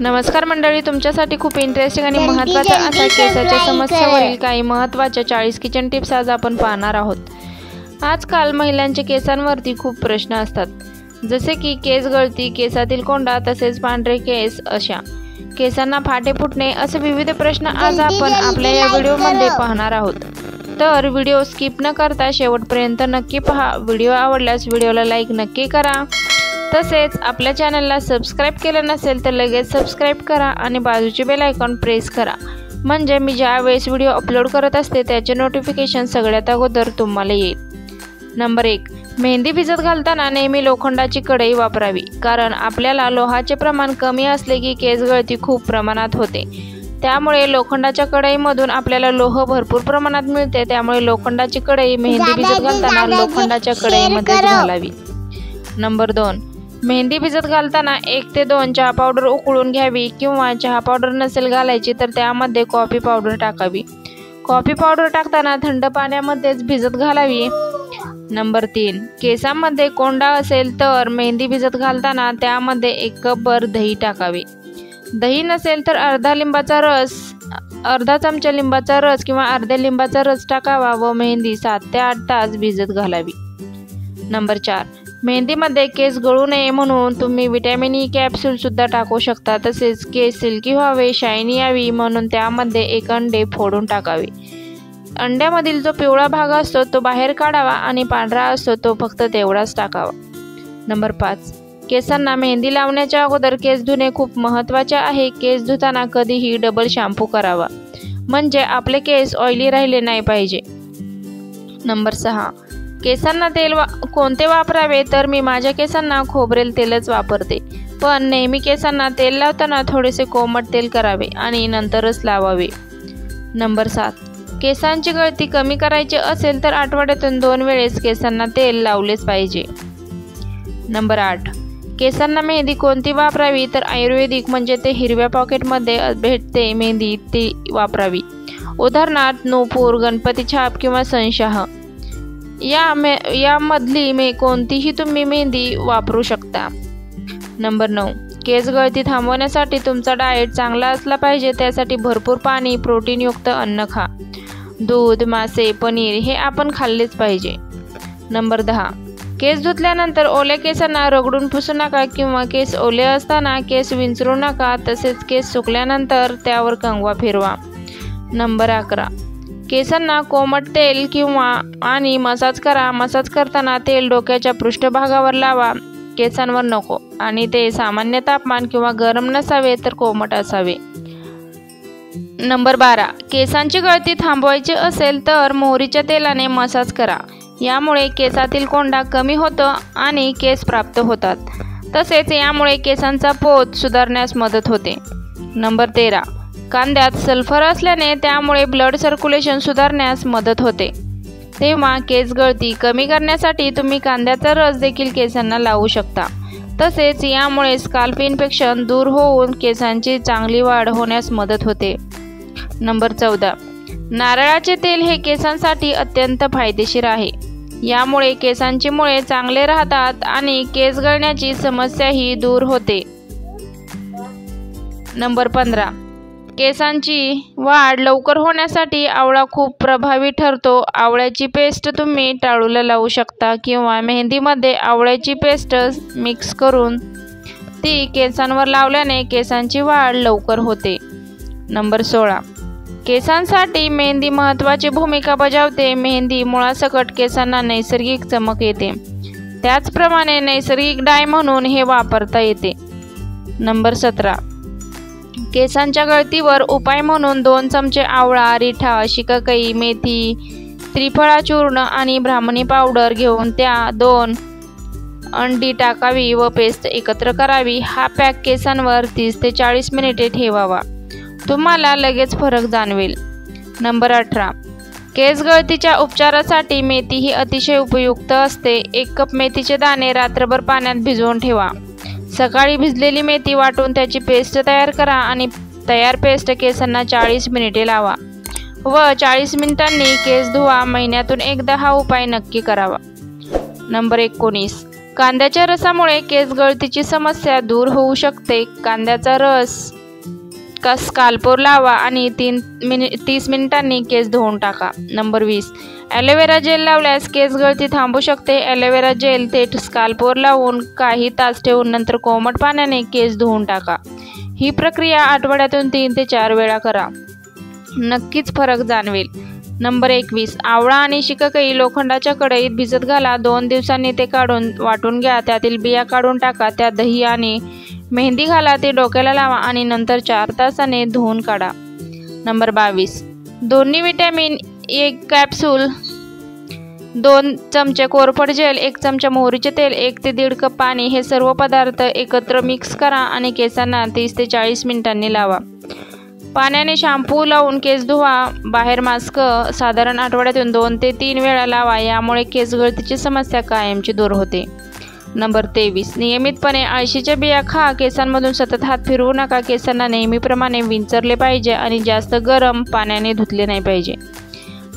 नमस्कार मंडळी, तुमच्यासाठी खूप इंटरेस्टिंग आणि महत्त्वाचा असा केसाच्या समस्यावरील काही महत्त्वाच्या 40 किचन टिप्स आज आपण पाहणार आहोत। आजकाल महिलांच्या केसांवरती खूप प्रश्न असतात, जसे की केस गळती, केसातील कोंडा, तसेच पांढरे केस, अशा केसांना फाटे फुटणे, असे विविध प्रश्न आज आपण आपल्या या व्हिडिओमध्ये पाहणार आहोत। तर व्हिडिओ स्किप न करता शेवटपर्यंत नक्की पहा। व्हिडिओ आवडल्यास व्हिडिओला लाईक नक्की करा। तसेच आपल्या चॅनलला सबस्क्राइब केलं नसेल तर लगेच सबस्क्राइब करा आणि बाजूचे बेल आयकॉन प्रेस करा, म्हणजे मी ज्यावेळेस व्हिडिओ अपलोड करत असते त्याचे नोटिफिकेशन सगळ्यात अगोदर तुम्हाला येईल। नंबर 1, मेहंदी भिजत घालताना नेहमी लोखंडाची कढई वापरावी, कारण आपल्याला लोहाचे प्रमाण कमी असले की केस गळती खूप प्रमाणात होते। त्यामुळे लोखंडाच्या कढईमधून आपल्याला लोह भरपूर प्रमाणात मिळते, त्यामुळे लोखंडाची कढई मेहंदी भिजत घालताना लोखंडाच्या कढईमध्ये घालावी। नंबर 2, मेहंदी भिजत घालताना 1 ते 2 चहा पावडर उकळून घ्यावी, किंवा चहा पावडर नसेल घालायची तर त्यामध्ये कॉफी पावडर टाकावी। कॉफी पावडर टाकताना थंड पाण्यामध्येच भिजत घालावी। नंबर 3, केसांमध्ये कोंडा असेल तर मेहंदी भिजत घालताना त्यामध्ये 1 कपभर दही टाकावे। दही नसेल तर अर्धा चमचा लिंबाचा रस किंवा अर्ध्या लिंबाचा रस टाकावा व मेहंदी 7 ते 8 तास भिजत घालावी। नंबर 4, मेहंदीमध्ये केस गळू नये म्हणून तुम्ही विटॅमिन ई कॅप्सूल सुद्धा टाकू शकता। तसेच केस सिल्की व्हावे, शायनी यावी म्हणून त्यामध्ये 1 अंडे फोडून टाकावे। अंड्यामधील जो पिवळा भाग असतो तो बाहेर काढावा आणि पांढरा असतो तो फक्त तेवढाच टाकावा। नंबर 5, केसांना मेहंदी लावण्याच्या अगोदर केस धुणे खूप महत्त्वाचे आहे। केस धुताना कधीही डबल शॅम्पू करावा, म्हणजे आपले केस ऑइली राहिले नाही पाहिजे। नंबर 6, केसांना तेल कोणते वापरावे, तर मी माझ्या केसांना खोबरेल तेलच वापरते, पण नेहमी केसांना तेल लावताना थोडेसे कोमट तेल करावे आणि नंतरच लावावे। नंबर 7, केसांची गळती कमी करायची असेल तर आठवड्यातून 2 वेळेस केसांना तेल लावलेच पाहिजे। नंबर 8, केसांना मेहंदी कोणती वापरावी, तर आयुर्वेदिक म्हणजे ते हिरव्या पॉकेटमध्ये भेटते मेहंदी ती वापरावी। उदाहरणार्थ नूपूर, गणपती छाप किंवा संशाह यामधली कोणतीही तुम्ही मेहंदी वापरू शकता। नंबर 9, केस गळती थांबवण्यासाठी तुमचा डाएट चांगला असला पाहिजे, त्यासाठी भरपूर पाणी, प्रोटीनयुक्त अन्न खा। दूध, मासे, पनीर हे आपण खाल्लेच पाहिजे। नंबर 10, केस धुतल्यानंतर ओल्या केसांना रगडून पुसू नका, किंवा केस ओले असताना केस विंचरू नका। तसेच केस सुकल्यानंतर त्यावर कंगवा फिरवा। नंबर 11, केसांना कोमट तेल आणि मसाज करा। मसाज करताना तेल डोक्याच्या पृष्ठभागावर लावा, केसांवर नको, आणि ते सामान्य तापमान किंवा गरम नसावे तर कोमट असावे। नंबर 12, केसांची गळती थांबवायची असेल तर मोहरीच्या तेलाने मसाज करा। यामुळे केसातील कोंडा कमी होतो आणि केस प्राप्त होतात। तसेच यामुळे केसांचा पोत सुधारण्यास मदत होते। नंबर 13, कांद्यात सल्फर असल्याने त्यामुळे ब्लड सर्क्युलेशन सुधारण्यास मदत होते, तेव्हा केस गळती कमी करण्यासाठी तुम्ही कांद्याचा रस देखील केसांना लावू शकता। तसेच यामुळे स्काल्प इन्फेक्शन दूर होऊन केसांची चांगली वाढ होण्यास मदत होते। नंबर 14, नारळाचे तेल हे केसांसाठी अत्यंत फायदेशीर आहे। यामुळे केसांची मुळे चांगले राहतात आणि केस गळण्याची समस्याही दूर होते। नंबर 15, केसांची वाढ लवकर होण्यासाठी आवळा खूप प्रभावी ठरतो। आवळ्याची पेस्ट तुम्ही टाळूला लावू शकता, किंवा मेहंदीमध्ये आवळ्याची पेस्ट मिक्स करून ती केसांवर लावल्याने केसांची वाढ लवकर होते। नंबर 16, केसांसाठी मेहंदी महत्त्वाची भूमिका बजावते। मेहंदी मुळासकट केसांना नैसर्गिक चमक येते, त्याचप्रमाणे नैसर्गिक डाय म्हणून हे वापरता येते। नंबर 17, केसांच्या गळतीवर उपाय म्हणून 2 चमचे आवळा, रिठा, शिकाकाई, मेथी, त्रिफळा चूर्ण आणि ब्राह्मणी पावडर घेऊन त्या 2 अंडी टाकावी व पेस्ट एकत्र करावी। हा पॅक केसांवर 30 ते 40 मिनिटे ठेवावा, तुम्हाला लगेच फरक जाणवेल। नंबर 18, केस गळतीच्या उपचारासाठी मेथी ही अतिशय उपयुक्त असते। 1 कप मेथीचे दाणे रात्रभर पाण्यात भिजवून ठेवा। सकाळी भिजलेली मेथी वाटून त्याची पेस्ट तयार करा आणि तयार पेस्ट केसांना 40 मिनिटे लावा व 40 मिनिटांनी केस धुवा। महिन्यातून एकदा हा उपाय नक्की करावा। नंबर 19, कांद्याच्या रसामुळे केस गळतीची समस्या दूर होऊ शकते. कांद्याचा रस स्काल्पवर लावा आणि 30 मिनिटांनी केस धुवून टाका. नंबर 20. ॲलोवेरा जेल लावल्यास केस गळती थांबू शकते. ॲलोवेरा जेल थेट स्काल्पवर लावून काही तास ठेवून नंतर कोमट पाण्याने केस धुवून टाका. ही प्रक्रिया आठवड्यातून 3 ते 4 वेळा करा. नक्कीच फरक जाणवेल. नंबर 21. आवळा आणि शिकाकाई लोखंडाच्या कढईत भिजत घाला. 2 दिवसांनी ते काढून वाटून घ्या. त्यातील बिया काढून टाका. त्यात दही आणि मेहंदी घाला. ते डोक्याला लावा आणि नंतर 4 तासाने धुवून काढा. नंबर 22. दोन्ही विटॅमिन 1 कॅप्सूल, 2 चमचे कोरफड जेल, 1 चमचा मोहरीचे तेल, 1 ते 1.5 कप पाणी हे सर्व पदार्थ एकत्र मिक्स करा आणि केसांना 30 ते 40 मिनिटांनी लावा. पाण्याने शॅम्पू लावून केस धुवा. बाहेर मास्क साधारण आठवड्यातून 2 ते 3 वेळा लावा. यामुळे केस गळतीची समस्या कायमची दूर होते. नंबर 23. नियमितपणे अळशीच्या बिया खा. केसांमधून सतत हात फिरवू नका. केसांना नेहमीप्रमाणे विंचरले पाहिजे आणि जास्त गरम पाण्याने धुतले नाही पाहिजे.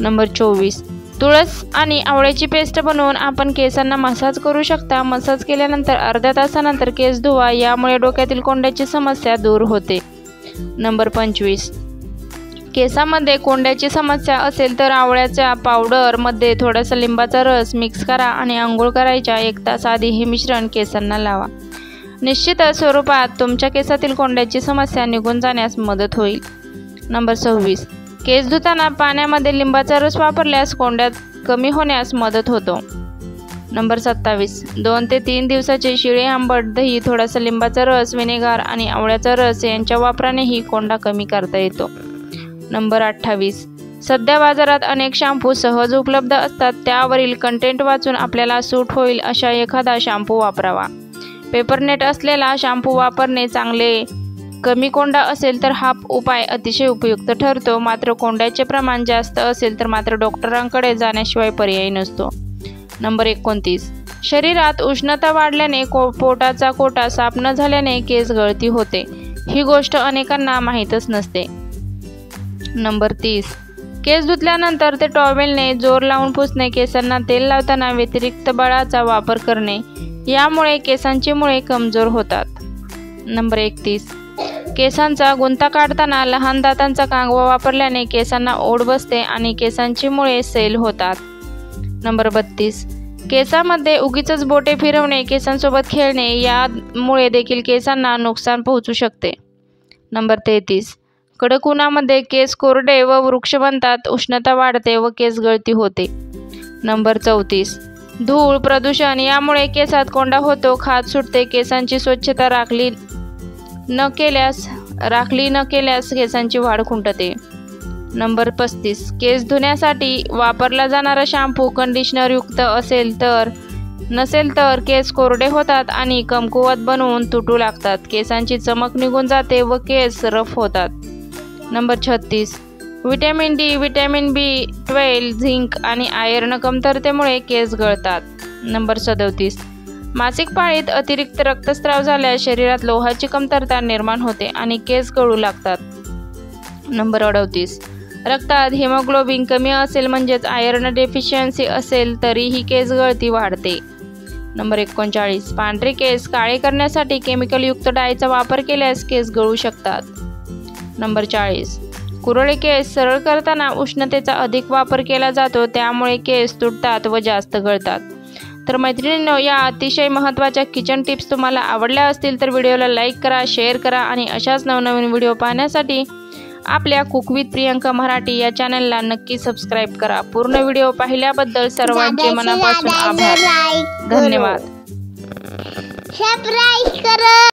नंबर 24. तुळस आणि आवळ्याची पेस्ट बनवून आपण केसांना मसाज करू शकता. मसाज केल्यानंतर अर्ध्या तासानंतर केस धुवा. यामुळे डोक्यातील कोंड्याची समस्या दूर होते. नंबर 25. केसामध्ये कोंड्याची समस्या असेल तर आवळ्याच्या पावडरमध्ये थोडासा लिंबाचा रस मिक्स करा आणि आंघोळ करायच्या 1 तास आधी हे मिश्रण केसांना लावा. निश्चितच स्वरूपात तुमच्या केसातील कोंड्याची समस्या निघून जाण्यास मदत होईल. नंबर 26. केस धुताना पाण्यामध्ये लिंबाचा रस वापरल्यास कोंड्या कमी होण्यास मदत होतो. नंबर 27. 2 ते 3 दिवसाचे शिळे आंबट दही, थोडासा लिंबाचा रस, व्हिनेगार आणि आवळ्याचा रस यांच्या वापरानेही कोंडा कमी करता येतो. नंबर 28. सध्या बाजारात अनेक शॅम्पू सहज उपलब्ध असतात. त्यावरील कंटेंट वाचून आपल्याला सूट होईल अशा एखादा शॅम्पू वापरावा. पेपरनेट असलेला शॅम्पू वापरणे चांगले. कमी कोंडा असेल तर हा उपाय अतिशय उपयुक्त ठरतो. मात्र कोंड्याचे प्रमाण जास्त असेल तर मात्र डॉक्टरांकडे जाण्याशिवाय पर्याय नसतो. नंबर 29. शरीरात उष्णता वाढल्याने पोटाचा कोटा साफ न झाल्याने केस गळती होते. ही गोष्ट अनेकांना माहीतच नसते. नंबर 30. केस धुतल्यानंतर ते टॉवेलने जोर लावून पुसणे. केसांना तेल लावताना व्यतिरिक्त बळाचा वापर करणे. यामुळे केसांची मुळे कमजोर होतात. नंबर 31. केसांचा गुंता काढताना लहान दातांचा कांगवा वापरल्याने केसांना ओढ बसते आणि केसांची मुळे सैल होतात. नंबर 32. केसामध्ये उगीचच बोटे फिरवणे, केसांसोबत खेळणे यामुळे देखील केसांना नुकसान पोहोचू शकते. नंबर 33. कडक उन्हामध्ये केस कोरडे व वृक्ष बनतात. उष्णता वाढते व केस गळती होते. नंबर 34. धूळ, प्रदूषण यामुळे केसात कोंडा होतो, खाज सुटते. केसांची स्वच्छता राखली न केल्यास केसांची वाढ खुंटते. नंबर 35. केस धुण्यासाठी वापरला जाणारा शॅम्पू कंडिशनर युक्त नसेल तर केस कोरडे होतात आणि कमकुवत बनवून तुटू लागतात. केसांची चमक निघून जाते व केस रफ होतात. Number 36. Vitamin D, vitamin B12, zinc आणि आयर्न कमतरतेमुळे केस गळतात. नंबर 37. मासिक पाळीत अतिरिक्त रक्तस्राव झाल्यास शरीरात लोहाची कमतरता निर्माण होते आणि केस गळू लागतात. नंबर 38. रक्तात हिमोग्लोबिन कमी असेल म्हणजेच आयर्न डेफिशियन्सी असेल तरीही केस गळती वाढते. नंबर 39. पांढरे केस काळे करण्यासाठी केमिकलयुक्त डायचा वापर केल्यास केस गळू शकतात. नंबर 40. कुरळे केस सरळ करताना उष्णतेचा अधिक वापर केला जातो. त्यामुळे केस तुटतात व जास्त गळतात. तर मैत्रिणींनो, या अतिशय महत्त्वाच्या किचन टिप्स तुम्हाला आवडल्या असतील तर व्हिडिओला लाईक करा, शेअर करा आणि अशाच नवनवीन व्हिडिओ पाहण्यासाठी आपल्या कुक विथ प्रियंका मराठी या चॅनलला नक्की सबस्क्राईब करा. पूर्ण व्हिडिओ पाहिल्याबद्दल सर्वांचे मनापासून आभार. धन्यवाद.